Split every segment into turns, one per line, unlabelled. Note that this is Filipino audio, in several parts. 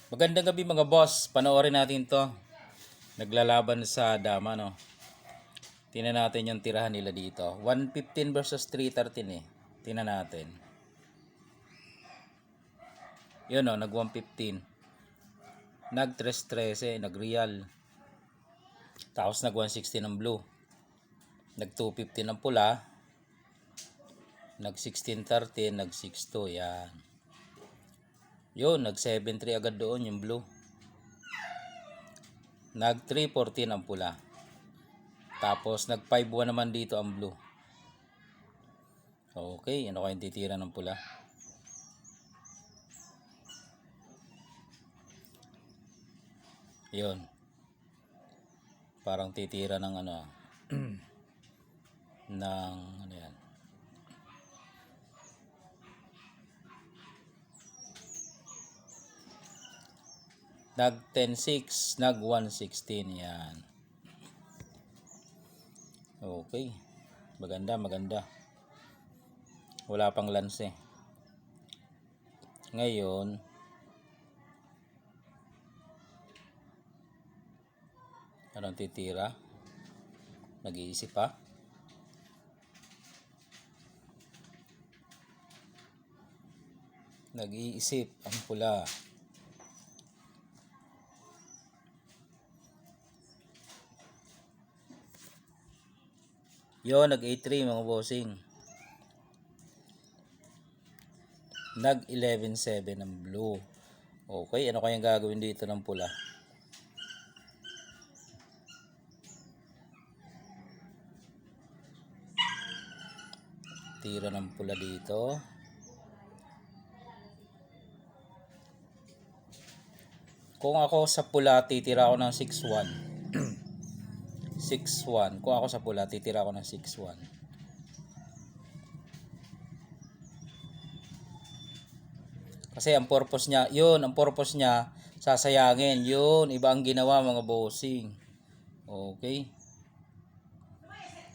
Magandang gabi mga boss. Panoorin natin to. Naglalaban sa dama, no? Tingnan natin yung tirahan nila dito. 115 versus 313 eh. Tingnan natin. Yun, no? Nag 115. Nag 313, nag real. Tapos nag 160 ng blue. Nag 250 ng pula. Nag 1613, nag 62. Yan. Yun, nag 73 agad doon yung blue. Nag 314 ang pula. Tapos nag 5-1 naman dito ang blue. Okay, ano kayong titira ng pula? Yun. Parang titira ng ano ng ano yan. Nag 10-6, nag 116 yan. Okay. Maganda. Wala pang lance eh. Ngayon, anong titira? Nag-iisip pa? Nag-iisip ang pula. Yo, nag 8-3 mga bossing. Nag 11-7 ng blue. Okay, ano kayang gagawin dito ng pula? Tira ng pula dito. Kung ako sa pula, titira ako ng 6-1. 6-1. Kung ako sa pula, titira ako ng 6-1. Kasi ang purpose niya, sasayangin. Yun, iba ang ginawa mga bossing. Okay.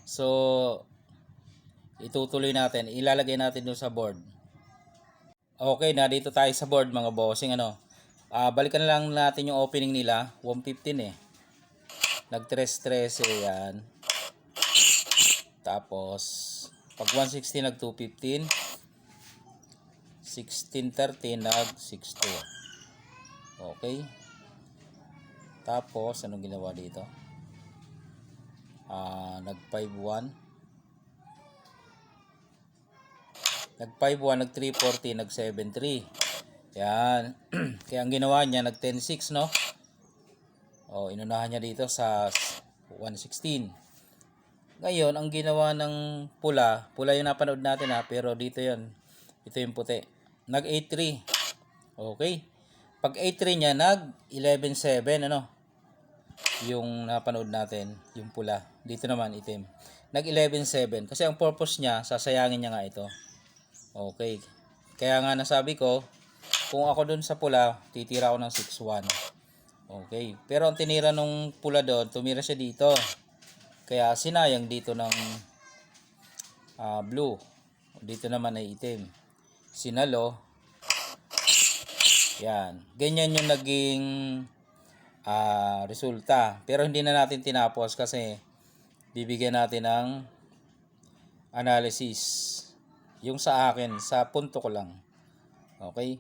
So, itutuloy natin. Ilalagay natin doon sa board. Okay, na dito tayo sa board mga bossing. Balikan na lang natin yung opening nila. 115 eh. Nag 3-13 yan. Tapos, pag 160 nag 215. 1613 nag 62. Okay. Tapos, anong ginawa dito? Nag 51. Nag 51, nag 340, nag 73. Yan. Kaya ang ginawa niya, nag 10-6, no? Inunahan niya dito sa 116. Ngayon, ang ginawa ng pula yung napanood natin pero dito yon. Ito yung puti. Nag 8-3. Okay. Pag 8-3 niya, nag 11-7, yung napanood natin, yung pula. Dito naman, itim. Nag 11-7. Kasi ang purpose niya, sasayangin niya nga ito. Okay. Kaya nga nasabi ko, kung ako dun sa pula, titira ako ng 6-1. Okay. Pero ang tinira nung pula doon, tumira siya dito. Kaya sinayang dito ng blue. Dito naman ay itim. Sinalo. Yan. Ganyan yung naging resulta. Pero hindi na natin tinapos kasi bibigyan natin ng analysis. Yung sa akin, sa punto ko lang. Okay?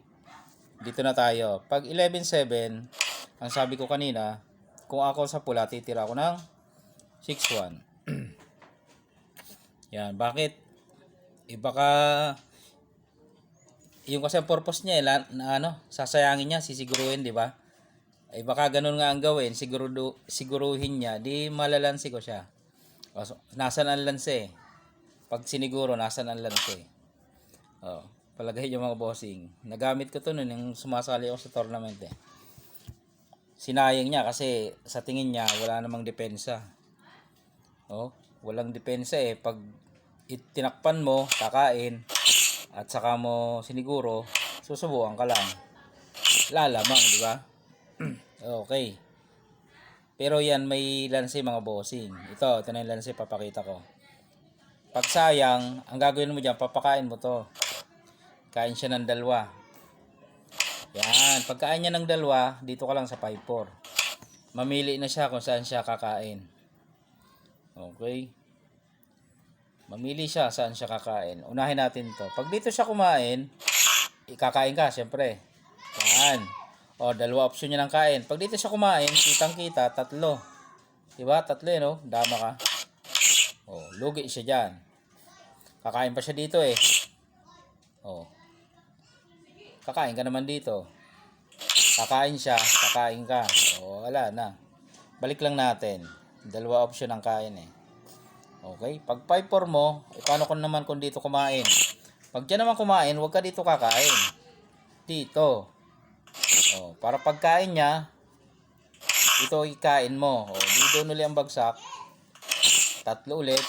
Dito na tayo. Pag 11-7, ang sabi ko kanina, kung ako sa pula, titira ako ng 6-1. Yan. Bakit? Baka yung kasi ang purpose niya sasayangin niya, sisiguruhin, di ba? Baka ganun nga ang gawin, siguruhin niya, di malalansi ko siya. Nasaan ang lanse? Pag siniguro, nasaan ang lanse? Palagay yung mga bossing. Nagamit ko to noon yung sumasali ako sa tournament eh. Sinayang niya kasi sa tingin niya wala namang depensa. Walang depensa eh. Pag tinakpan mo, kakain, at saka mo siniguro, susubukan ka lang. Lalamang, di ba? Okay. Pero yan, may lanse mga bossing. Ito na yung lanse, papakita ko. Pag sayang, ang gagawin mo dyan, papakain mo to. Kain siya ng dalawa. Yan, pagkain niya ng dalawa, dito ka lang sa 5-4. Mamili na siya kung saan siya kakain. Okay. Mamili siya saan siya kakain. Unahin natin to. Pag dito siya kumain, ikakain ka, syempre. Yan. O, dalawa option niya ng kain. Pag dito siya kumain, kitang-kita, 3. Diba? 3 no? Dama ka. O, lugi siya dyan. Kakain pa siya dito eh. O. Kakain ka naman dito. Kakain siya, kakain ka. O, wala na. Balik lang natin. Dalawa option ang kain eh. Okay? Pag 5-4 mo, paano kung naman kung dito kumain? Pag dyan naman kumain, huwag ka dito kakain. Dito. O, para pagkain niya, ito ikain mo. O, dito ulit ang bagsak. 3 ulit.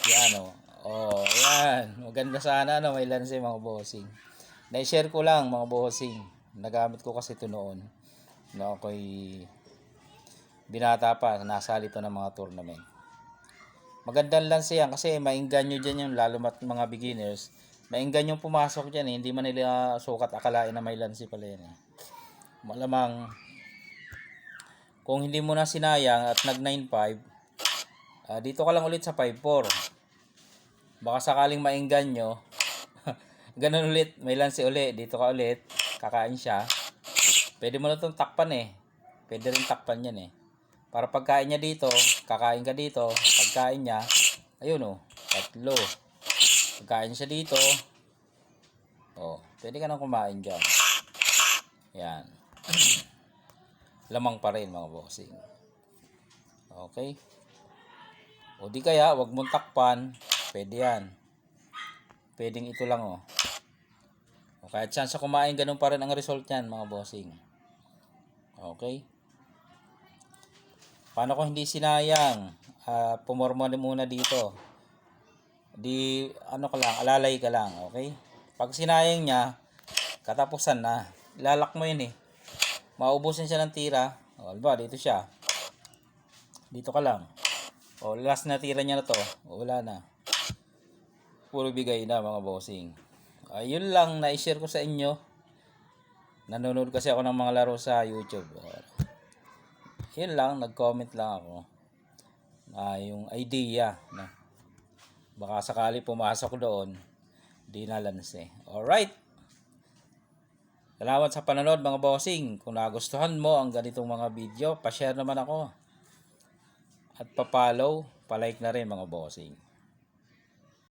Yan o. O, yan. Maganda sana may lanse mga bossing. Na-share ko lang mga bossing. Nagamit ko kasi ito noon. Na ako'y binata pa. Nasali ito ng mga tournament. Magandang lanse yan kasi maingganyo dyan yung lalo mga beginners. Mainggan yung pumasok dyan eh. Hindi man nila sukat akalain na may lansi pala yan eh. Malamang kung hindi mo na sinayang at nag 9-5, dito ka lang ulit sa 5-4. Baka sakaling mainggan nyo. Ganun ulit. May lansi ulit. Dito ka ulit. Kakain siya. Pwede mo na itong takpan eh. Pwede rin takpan yan eh. Para pagkain niya dito, kakain ka dito. Pagkain niya, ayun oh, 3. Pagkain siya dito. Oh, pwede ka nang kumain dyan. Yan. Lamang pa rin mga bossing. Okay. O di kaya, wag mong takpan. Pwede yan. Pwedeng ito lang oh. O kahit saan sa kumain, ganun pa rin ang result yan mga bossing. Okay. Paano kung hindi sinayang? Pumormo muna dito. Di ano ka lang, alalay ka lang, okay? Pag sinayang niya, katapusan na. Ilalak mo yun eh. Maubusin siya ng tira. O, diba, dito siya. Dito ka lang. O, last na tira niya na to. O, wala na. Puro bigay na mga bossing. Ayun lang, na-share ko sa inyo. Nanonood kasi ako ng mga laro sa YouTube. Yun lang, nag-comment lang ako. Yung idea na baka sakali pumasok doon, di na lanse. Alright. Salamat sa panonood mga bossing. Kung nagustuhan mo ang ganitong mga video, pa-share naman ako. At pa-follow, pa-like na rin mga bossing.